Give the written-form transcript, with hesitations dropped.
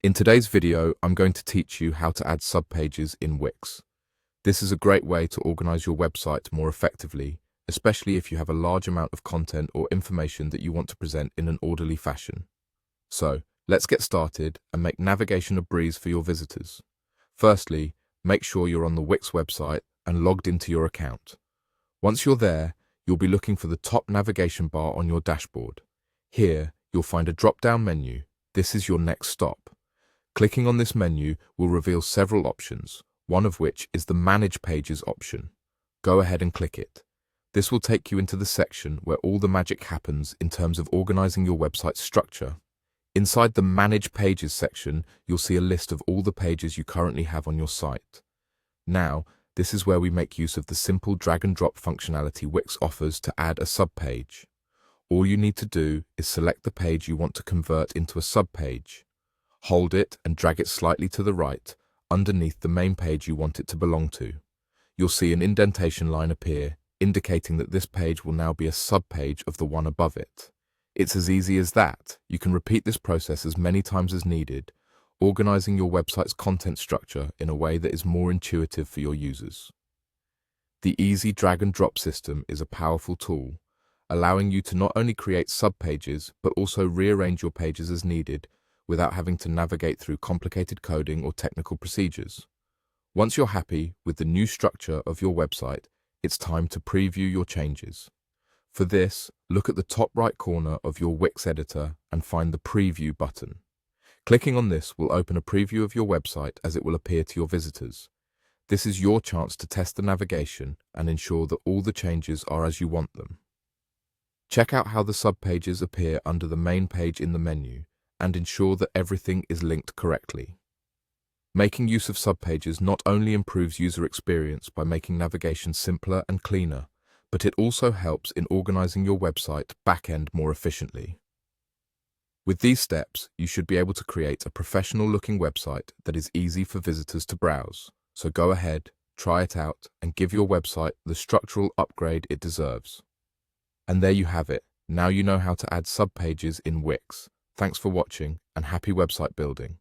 In today's video, I'm going to teach you how to add subpages in Wix. This is a great way to organize your website more effectively, especially if you have a large amount of content or information that you want to present in an orderly fashion. So, let's get started and make navigation a breeze for your visitors. Firstly, make sure you're on the Wix website and logged into your account. Once you're there, you'll be looking for the top navigation bar on your dashboard. Here, you'll find a drop-down menu. This is your next stop. Clicking on this menu will reveal several options, one of which is the Manage Pages option. Go ahead and click it. This will take you into the section where all the magic happens in terms of organizing your website structure. Inside the Manage Pages section, you'll see a list of all the pages you currently have on your site. Now, this is where we make use of the simple drag-and-drop functionality Wix offers to add a subpage. All you need to do is select the page you want to convert into a subpage. Hold it and drag it slightly to the right, underneath the main page you want it to belong to. You'll see an indentation line appear, indicating that this page will now be a subpage of the one above it. It's as easy as that. You can repeat this process as many times as needed, organizing your website's content structure in a way that is more intuitive for your users. The easy drag-and-drop system is a powerful tool, allowing you to not only create subpages, but also rearrange your pages as needed, without having to navigate through complicated coding or technical procedures. Once you're happy with the new structure of your website, it's time to preview your changes. For this, look at the top right corner of your Wix editor and find the Preview button. Clicking on this will open a preview of your website as it will appear to your visitors. This is your chance to test the navigation and ensure that all the changes are as you want them. Check out how the subpages appear under the main page in the menu, and ensure that everything is linked correctly. Making use of subpages not only improves user experience by making navigation simpler and cleaner, but it also helps in organizing your website back-end more efficiently. With these steps, you should be able to create a professional-looking website that is easy for visitors to browse. So go ahead, try it out, and give your website the structural upgrade it deserves. And there you have it. Now you know how to add subpages in Wix. Thanks for watching and happy website building.